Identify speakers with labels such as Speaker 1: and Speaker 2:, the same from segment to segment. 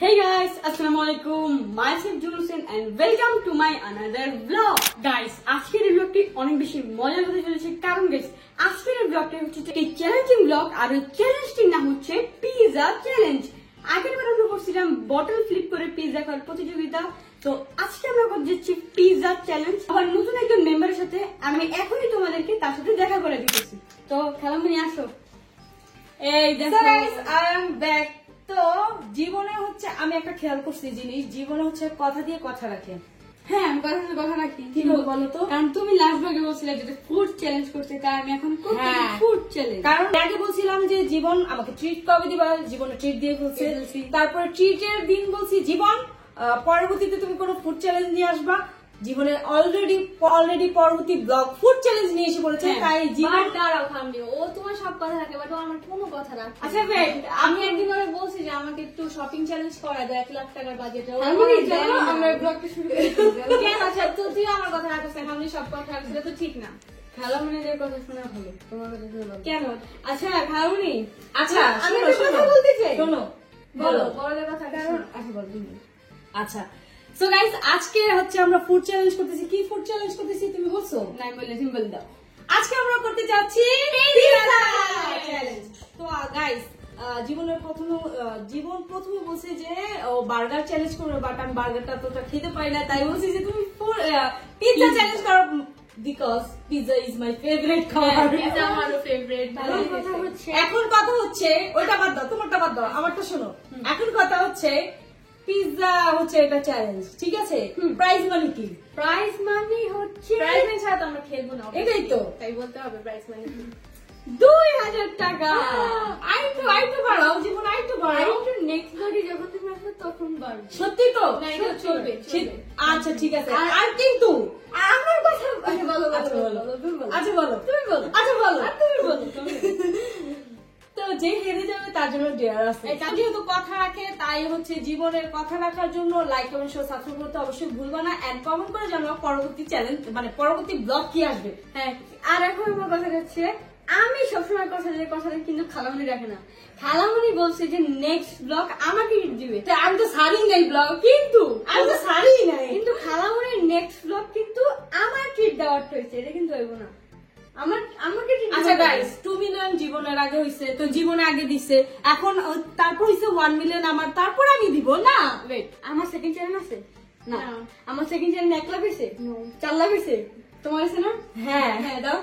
Speaker 1: Hey guys, Assalamualaikum. Myself Junusen and welcome to my another vlog. Guys, আজকের এই ব্লগটি অনেক বেশি মজার হতে চলেছে কারণ guys, আজকের এই ব্লগটি হচ্ছে একটি চ্যালেঞ্জিং ব্লগ আর এই চ্যালেঞ্জটির নাম হচ্ছে পিৎজা চ্যালেঞ্জ। আগের বার আমরা করছিলাম বটল ফ্লিপ করে পিৎজা খাওয়ার প্রতিযোগিতা। তো আজকে আমরা করছি পিৎজা চ্যালেঞ্জ। আবার নতুন একজন মেম্বারের সাথে আমি এখনই তোমাদেরকে তার সাথে দেখা করে দিতেছি। তো খেলামনি আসো। এই দেখো
Speaker 2: guys, I am back. তো জীবনে হচ্ছে আমি একটা খেয়াল করছি জিনিস, জীবনে হচ্ছে কথা দিয়ে কথা রাখে।
Speaker 1: হ্যাঁ, আমি কথা রাখি।
Speaker 2: কি বলো তো?
Speaker 1: কারণ তুমি লাস্ট ব্লগে বলছিলে যে ফুড চ্যালেঞ্জ করতে, তাই আমি এখন করতে ফুড চ্যালেঞ্জ।
Speaker 2: কারণ আগে বলছিলাম যে জীবন আমাকে ট্রিট কবে দিবা, জীবনে ট্রিট দিয়ে ফেলছে। তারপরে ট্রিটের দিন বলছি জীবন পরবর্তীতে তুমি কোনো ফুড চ্যালেঞ্জ নিয়ে আসবা। জীবনের অলরেডি পরবর্তী ব্লগ ফুড চ্যালেঞ্জ নিয়ে এসে পড়েছে। তাই জীবন
Speaker 3: দাঁড়াও খামনি, ও তোমার সব কথা রাখে বাট আমার কোনো কথা রাখে।
Speaker 1: আচ্ছা ওয়েট,
Speaker 3: আমি একদিন ওরে বলছি যে আমাকে একটু শপিং চ্যালেঞ্জ করা দেয় 1 লাখ টাকার বাজেটে।
Speaker 1: আমরা ব্লগটা শুরু করি।
Speaker 3: কেন? আচ্ছা তুই আমার কথা রাখিস না, খামনি সব কথা রাখছিস, তো ঠিক না।
Speaker 1: খালামনিদের কথা শোনা ভালো, তোমার কথা শোনা
Speaker 3: কেন?
Speaker 1: আচ্ছা খালামনি,
Speaker 2: আচ্ছা
Speaker 1: আমি একটা কথা বলতে চাই।
Speaker 2: শোনো
Speaker 3: বলো বড়দের কথা
Speaker 1: কারণ
Speaker 3: কারণ
Speaker 1: আচ্ছা বল তুমি।
Speaker 2: আচ্ছা সো গাইস, আজকে হচ্ছে আমরা ফুড চ্যালেঞ্জ করতেছি। কি ফুড চ্যালেঞ্জ করতেছি তুমি বলছো?
Speaker 1: নাই বললে সিম্পল দাও।
Speaker 2: আজকে আমরা করতে যাচ্ছি পিৎজা চ্যালেঞ্জ। তো গাইস, জীবন প্রথমে বলছে যে ও বার্গার চ্যালেঞ্জ করবে, বাট আমি বার্গারটা তোটা খেতে পারি না, তাই বলছি যে তুমি পিৎজা চ্যালেঞ্জ করো because pizza is my favourite খাবার।
Speaker 3: পিৎজা আমারও ফেভারিট।
Speaker 2: এখন কথা হচ্ছে ওইটা বাদ দাও, তোমারটা বাদ দাও, আমারটা শোনো। এখন কথা হচ্ছে পিৎজা হচ্ছে এটা চ্যালেঞ্জ, ঠিক আছে? প্রাইজ মানি কি?
Speaker 1: প্রাইজ মানি হচ্ছে
Speaker 3: প্রাইস মানি ছাড়া তো আমরা খেলবো না।
Speaker 2: এটাই তো,
Speaker 3: তাই বলতে হবে প্রাইস মানি
Speaker 1: 2000 টাকা।
Speaker 2: আইটু বাড়াও জীবন, আইটু বাড়াও।
Speaker 1: নেক্সট ব্লগে যখন তুমি আসবে তখন বাড়বে।
Speaker 2: সত্যি তো?
Speaker 3: না, এটা চলবে।
Speaker 2: আচ্ছা ঠিক আছে। আর কিন্তু
Speaker 1: আমার কথা আচ্ছা বলো
Speaker 2: আচ্ছা বলো,
Speaker 1: তুমি বলো।
Speaker 2: আচ্ছা বলো,
Speaker 1: তুমি বলো।
Speaker 2: আচ্ছা বলো,
Speaker 1: তুমি বলো।
Speaker 2: তো যে হেরে যাবে তার জন্য ডেয়ার আছে। যেহেতু কথা রাখে তাই হচ্ছে জীবনের কথা রাখার জন্য লাইক কমেন্ট শেয়ার সাবস্ক্রাইব করতে অবশ্যই ভুলবা না, এন্ড কমেন্ট করে জানাও পরবর্তী চ্যালেঞ্জ মানে পরবর্তী ব্লগ কি আসবে।
Speaker 1: হ্যাঁ, আর এখন আমার কথা হচ্ছে আমি সবসময় কথাটা কিন্তু খালামনি রাখে না। খালামনি বলছে যে নেক্সট ব্লগ আমাকে দিবে।
Speaker 2: তো আমি তো সারি নাই ব্লগ,
Speaker 1: কিন্তু
Speaker 2: আমি তো সারি নাই।
Speaker 1: কিন্তু খালামনির নেক্সট ব্লগ কিন্তু আমার ট্রিট দেওয়ার হয়েছে, এটা কিন্তু হইব না। আমাকে treat
Speaker 2: আচ্ছা
Speaker 1: দেওয়া
Speaker 2: গাইস, 2 মিলিয়ন জীবনের আগে হইছে, তো জীবনে আগে দিছে, এখন তারপর হইছে 1 মিলিয়ন আমার, তারপর আমি দিব না।
Speaker 1: ওয়েট, আমার সেকেন্ড চ্যানেল আছে না?
Speaker 3: না।
Speaker 1: আমার সেকেন্ড চ্যানেল 1 লাখ হইছে, 4 লাখ হইছে। তোমার আছে না?
Speaker 2: হ্যাঁ
Speaker 1: হ্যাঁ দাও।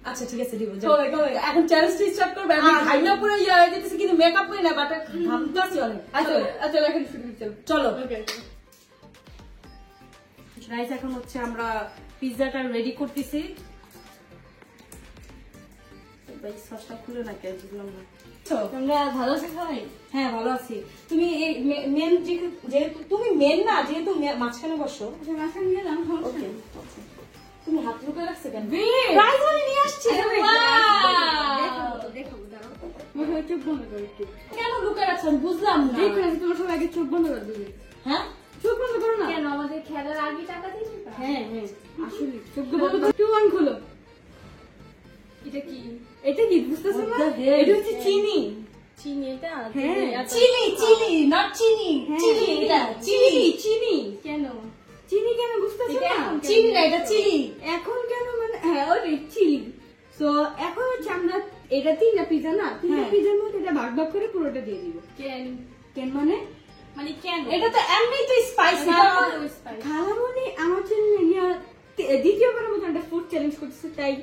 Speaker 2: আচ্ছা ঠিক আছে দিব।
Speaker 1: কবে, কবে?
Speaker 2: এখন চ্যালেঞ্জ স্টার্ট করবে। আমি খাইনা পুরো ইয়া হয়ে যেতেছি, কিন্তু মেকআপ করি না, বাট ঘামতাছি অনেক।
Speaker 1: আচ্ছা আচ্ছা, এখন শুরু করি, চলো।
Speaker 2: চলো
Speaker 1: ওকে
Speaker 2: গাইস, এখন হচ্ছে আমরা পিৎজাটা রেডি করতেছি। ভাই সসটা খুলে না কেন, বুঝলাম না।
Speaker 1: তোমরা ভালো আছো সবাই?
Speaker 2: হ্যাঁ ভালো আছি। তুমি এই মেন যেহেতু তুমি মেন না, যেহেতু মাঝখানে বসো।
Speaker 1: আচ্ছা মাখন গেলাম।
Speaker 2: ওকে, তুমি হাত লুকিয়ে রাখছো কেন?
Speaker 1: বেশ।
Speaker 2: প্রাইজ মানি নিয়ে আসছি।
Speaker 1: দেখো দাঁড়াও, আমার চোখ বন্ধ করো একটু।
Speaker 2: কেন লুকিয়ে রাখছো আমি বুঝলাম না।
Speaker 1: দেখো না, তোমার সবাই আগে চোখ বন্ধ করে দেবে।
Speaker 2: হ্যাঁ
Speaker 1: চোখ বন্ধ করো না।
Speaker 3: কেন আমাদের খেলার আগে টাকা দিয়েছি?
Speaker 1: হ্যাঁ হ্যাঁ, আসলে চোখ বন্ধ করো। 2 1 খুলো।
Speaker 3: এটা কি?
Speaker 1: এটা কি বুঝতেছো না?
Speaker 2: What the hell?
Speaker 1: এটা হচ্ছে চিনি।
Speaker 3: চিনি এটা?
Speaker 1: হ্যাঁ।
Speaker 2: চিলি নট চিনি, চিলি এটা চিলি।
Speaker 1: চিনি
Speaker 3: কেন?
Speaker 1: চিনি কেন বুঝতেছো
Speaker 3: এটা
Speaker 1: না?
Speaker 3: এখন
Speaker 2: চিনি না, এটা চিলি।
Speaker 1: এখন কেন মানে হ্যাঁ ওই চিলি। সো এখন হচ্ছে আমরা এটা 3টা পিজা না, 3টা পিজার মধ্যে এটা ভাগ ভাগ করে পুরোটা দিয়ে দিব।
Speaker 3: কেন?
Speaker 1: কেন মানে
Speaker 3: মানে কেন?
Speaker 2: এটা তো এমনিতে স্পাইসি।
Speaker 1: খালামনি আমার জন্য দ্বিতীয়বারের মতো একটা ফুড চ্যালেঞ্জ করতেছে, তাই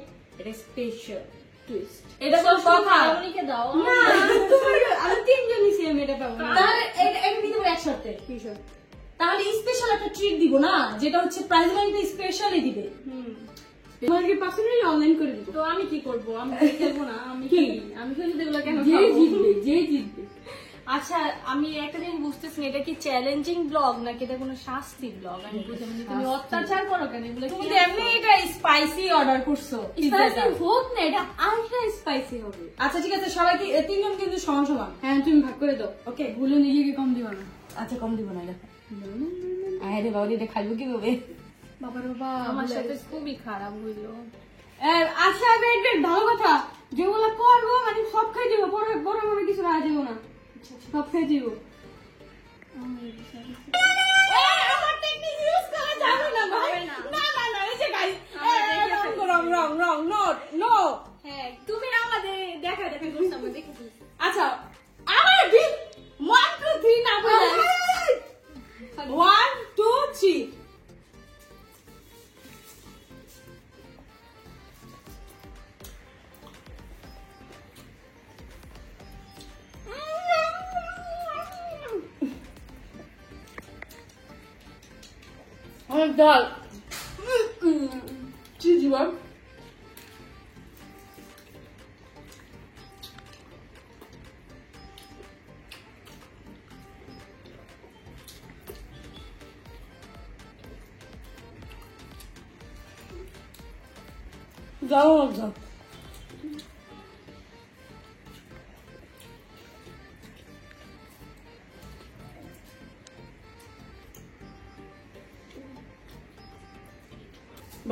Speaker 1: এটা স্পেশাল টুইস্ট।
Speaker 2: এটা তো কথা
Speaker 3: খালামনিকে দাও।
Speaker 1: না তোমার আমি 3 জনই সেম এটা পাবো না।
Speaker 2: তাহলে এটা নিতে হবে একসাথে। তাহলে স্পেশাল একটা ট্রিট দিব না, যেটা হচ্ছে প্রাইজ মানিটা স্পেশালি দিবে।
Speaker 1: তোমাকে পার্সোনালি অনলাইন করে দিব।
Speaker 3: তো আমি কি করবো? আমি খেলবো না। আমি
Speaker 1: কি?
Speaker 3: আমি খেলে এগুলো কেন
Speaker 1: যে
Speaker 3: খাবো?
Speaker 1: জিতবে, যে জিতবে।
Speaker 3: আচ্ছা, আমি একটা জিনিস বুঝতেছি না, এটা কি চ্যালেঞ্জিং ব্লগ নাকি এটা কোনো শাস্তি ব্লগ? আমি বুঝতে পারছি না। তুমি অত্যাচার করো কেন? এগুলো
Speaker 2: তুমি
Speaker 3: কি
Speaker 2: তো এমনি এটা স্পাইসি অর্ডার করছো।
Speaker 1: স্পাইসি হোক না, এটা আলট্রা স্পাইসি হবে।
Speaker 2: আচ্ছা ঠিক আছে, সবাইকে 3 জন কিন্তু সমান সমান।
Speaker 1: হ্যাঁ তুমি ভাগ করে দাও।
Speaker 2: ওকে,
Speaker 1: ভুলে নিজেকে কম দিও না।
Speaker 2: আচ্ছা কম দিব না এটা। আরে বাবা, এটা খাইবো কিভাবে?
Speaker 1: বাবা রে বাবা,
Speaker 3: আমার সাথে খুবই খারাপ হইলো।
Speaker 1: আচ্ছা ওয়েট ওয়েট, ভালো কথা, যেগুলো করবো মানে সব খাই দিব, বড় বড় কিছু রাখা দিব না, সব খাই দিব।
Speaker 2: মাছের ডাল কি জীবন যাও যাও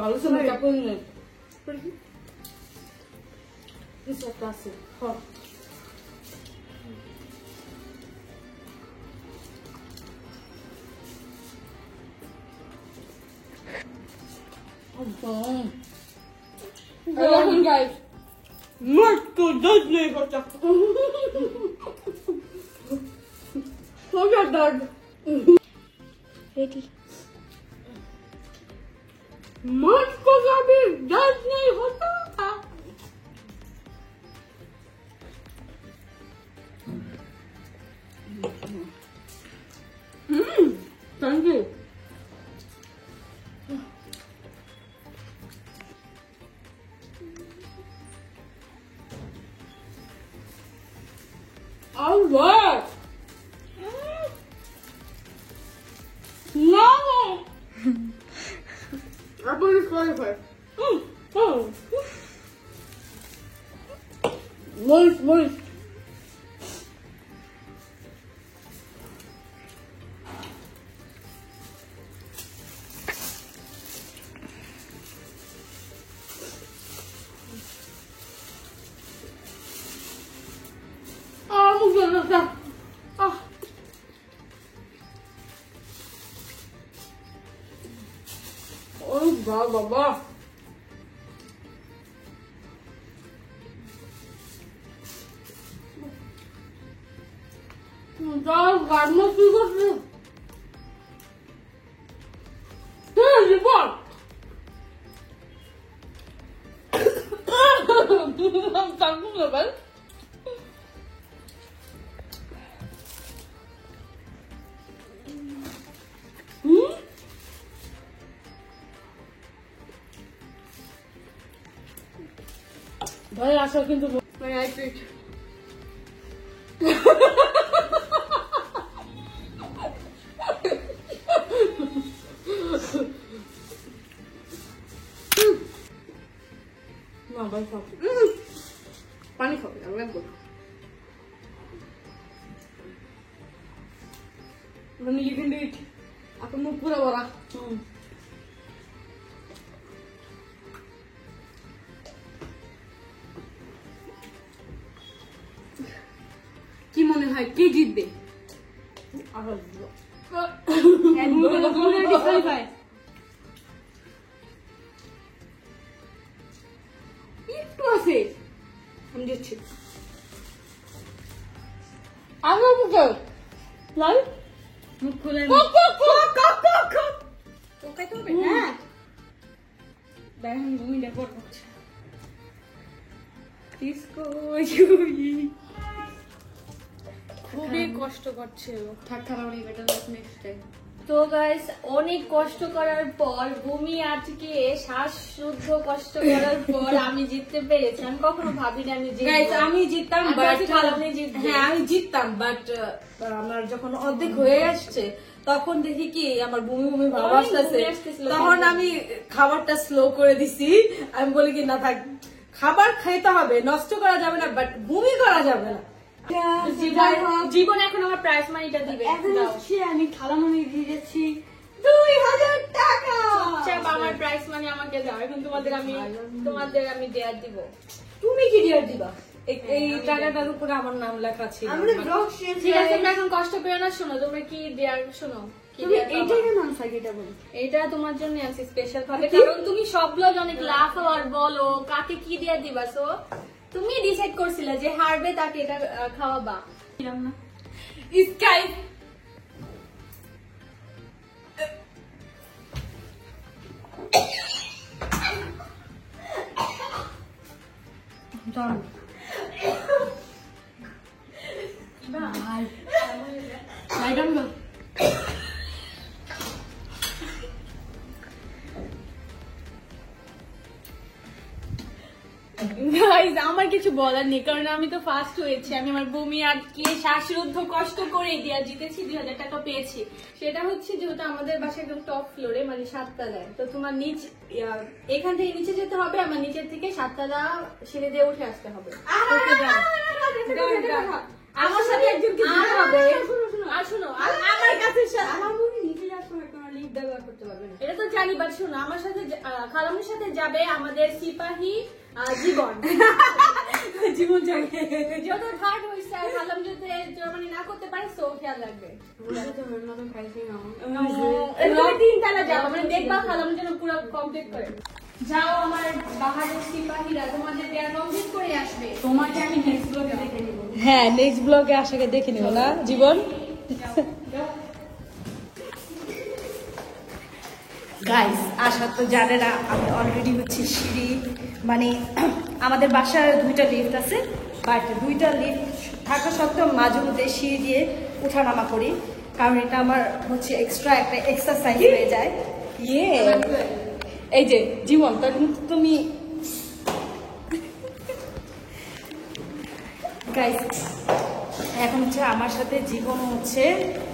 Speaker 2: ভালো ছিল কাপড় নেই একটা আছে guys,
Speaker 1: Marco Disney hoca.
Speaker 2: hoca dad.
Speaker 3: Ready.
Speaker 1: Marco Disney hoca. Thank you.
Speaker 2: All right.
Speaker 1: No. I'm going to qualify.
Speaker 2: Wolf. Oh, baba. Dal garma কি করছে? জীবন। Tango না ভাই। ভাই আসো কিন্তু
Speaker 1: My eye prick.
Speaker 2: না ভাই খাও
Speaker 1: পানি খাবে আমি লাগবো মানে you can do it আপনার মুখ পুরো ভরা কি মনে হয় কে জিতবে
Speaker 2: আবার
Speaker 1: একটু আছে আমি দিচ্ছি
Speaker 2: আগে মুখে লাই
Speaker 1: মুখ খুলে
Speaker 2: ওকে তো
Speaker 1: হ্যাঁ দেখেন ভূমিটা করছে ডিসকো
Speaker 2: খুবই কষ্ট করছে
Speaker 1: থাক খারাপ নেই বেটার নেক্সট টাইম
Speaker 3: তো গাইস অনেক কষ্ট করার পর ভূমি আজকে শ্বাসরুদ্ধ কষ্ট করার পর আমি জিততে পেরেছি। আমি কখনো ভাবিনি আমি
Speaker 2: গাইস
Speaker 3: জিতবো।
Speaker 2: আমি জিততাম
Speaker 3: আমি
Speaker 2: বাট
Speaker 3: ভাবছি কালামনি জিতবে।
Speaker 2: হ্যাঁ আমি জিততাম বাট আমার যখন অর্ধেক হয়ে আসছে তখন দেখি কি আমার বমি ভাব
Speaker 3: অনেক
Speaker 2: আসতেছে
Speaker 3: বমি আসতেছিল
Speaker 2: তখন
Speaker 3: কিন্তু।
Speaker 2: আমি খাবারটা স্লো করে দিছি আমি বলি কি না থাক খাবার খাইতে হবে নষ্ট করা যাবে না বাট বমি করা যাবে না
Speaker 3: জীবন এখন আমার প্রাইজ মানিটা দিবে।
Speaker 1: এখন
Speaker 3: দাও।
Speaker 1: হচ্ছে আমি খালামণি দিয়ে যাচ্ছি 2000 টাকা
Speaker 3: চাপ আমার প্রাইজ মানি আমাকে দাও। এখন তোমাদের আমি দেয়ার দিব।
Speaker 2: তুমি কি দিয়ে দিবা এই টাকাটার উপরে আমার নাম লেখা ছিল
Speaker 1: আমরা ব্লগ শেয়ার
Speaker 3: ঠিক আছে তোমরা এখন কষ্ট করে না, শোনো তোমরা কি দেয়ার শোনো কি
Speaker 1: তুমি
Speaker 3: দেয়ার
Speaker 1: এইটাই
Speaker 3: পাবা।
Speaker 1: কেন আনসার এটা বলো
Speaker 3: এটা তোমার জন্য আনছি স্পেশাল ভাবে, কারণ তুমি সব ব্লগ অনেক লাফো আর বলো কাকে কি দিয়ে দিবা। সো তুমি ডিসাইড করছিলে যে হারবে তাকে এটা খাওয়াবা। কিরম না
Speaker 2: স্কাই
Speaker 1: দাঁড়াও ভাই ডান গো
Speaker 3: কিছু বলার নেই, কারণ আমি তো ফার্স্ট হয়েছি। আমি আমার বমি আটকে শ্বাসরুদ্ধ কষ্ট করে দিয়া জিতেছি, 2000 টাকা পেয়েছি। সেটা হচ্ছে যেহেতু আমাদের বাসা একদম টপ ফ্লোরে, মানে 7 তলায়, তো তোমার এখান থেকে নিচে যেতে হবে, আমার নিচের থেকে 7 তলা সিঁড়ি দিয়ে উঠে আসতে হবে।
Speaker 2: আমার সাথে একজন কি
Speaker 3: আর হবে?
Speaker 2: আর
Speaker 3: শোনো,
Speaker 2: আমার কাছে
Speaker 1: আমার মনে নিচে যাওয়ার সময় কোনো লিফট ব্যবহার করতে পারবে না।
Speaker 3: এটা তো জানি, বাট শোনো, আমার সাথে খালামের সাথে যাবে আমাদের সিপাহী জীবন।
Speaker 2: জীবন যাবে
Speaker 3: যত থার্ড হয়েছে, আর খালাম যদি জার্মানি না করতে পারে, সো খেয়াল রাখবে। তুমি 3 তলা যাও, মানে দেখবা খালাম যেন পুরো কমপ্লিট করে। যাও আমার বাহারের সিপাহীরা তোমাদের দেয়া কমপ্লিট করে আসবে।
Speaker 1: তোমাকে আমি নেক্সট ব্লগে দেখে নিব।
Speaker 2: হ্যাঁ, নেক্সট ব্লগে আশাকে দেখে নিও না জীবন। গাইস, আশা তো জানে না আমি অলরেডি হচ্ছে সিঁড়ি, মানে আমাদের বাসার 2টা লিফট আছে, বাট 2টা লিফট থাকা সত্ত্বেও মাঝে মধ্যে সিঁড়ি দিয়ে ওঠানামা করি, কারণ এটা আমার হচ্ছে এক্সট্রা একটা এক্সারসাইজ হয়ে যায়। ইয়ে, এই যে জীবন, তুমি গাইস এখন হচ্ছে আমার সাথে জীবন হচ্ছে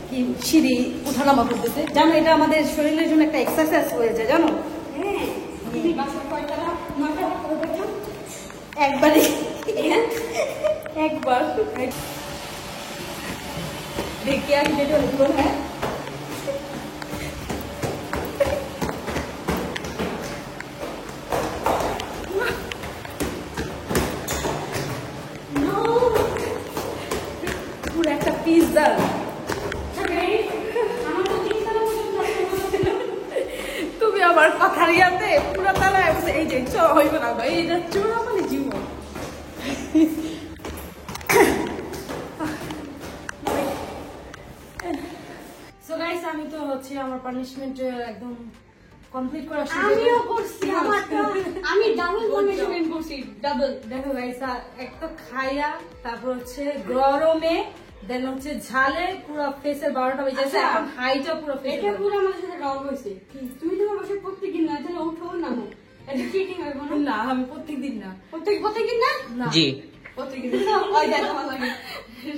Speaker 2: কি সিঁড়ি উঠানামা করতেছে, জানো এটা আমাদের শরীরের জন্য একটা এক্সারসাইজ হয়ে যায়, জানো?
Speaker 1: হ্যাঁ, তুমি বাসা কয়তলা? 9 তলা কয়তলা?
Speaker 2: একবারে একবার দেখি আমি যেটা লিখবো। হ্যাঁ, পুরো একটা পিৎজা। তুমি আমার কথার ইয়াতে পুরো তালায় এই যে চ হইব না ভাই, এটা চোরা মানে জীবন। সো গাইস, আমি তো হচ্ছে আমার পানিশমেন্ট একদম কমপ্লিট করা শুরু
Speaker 1: আমিও করছি, আমি ডাবল পানিশমেন্ট করছি, ডাবল।
Speaker 2: দেখো গাইস, এক তো খাইয়া, তারপর হচ্ছে গরমে, দেন হচ্ছে ঝালে পুরো ফেসের 12টা বেজে গেছে, এখন হাইটা পুরো
Speaker 1: এটা
Speaker 2: ফেসে।
Speaker 1: পুরো আমাদের সাথে রং হয়েছে। তুমি তোমার বাসায় প্রত্যেকদিন না, তাহলে উঠো নামো, এটা চিটিং হইব না?
Speaker 2: না, আমি প্রত্যেকদিন না।
Speaker 1: প্রত্যেকদিন না?
Speaker 2: না
Speaker 4: জি
Speaker 1: প্রত্যেকদিন। ওই দেখো আমার লাগে।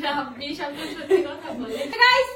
Speaker 3: রাব্বি সব সত্যি কথা বলে।
Speaker 1: গাইস,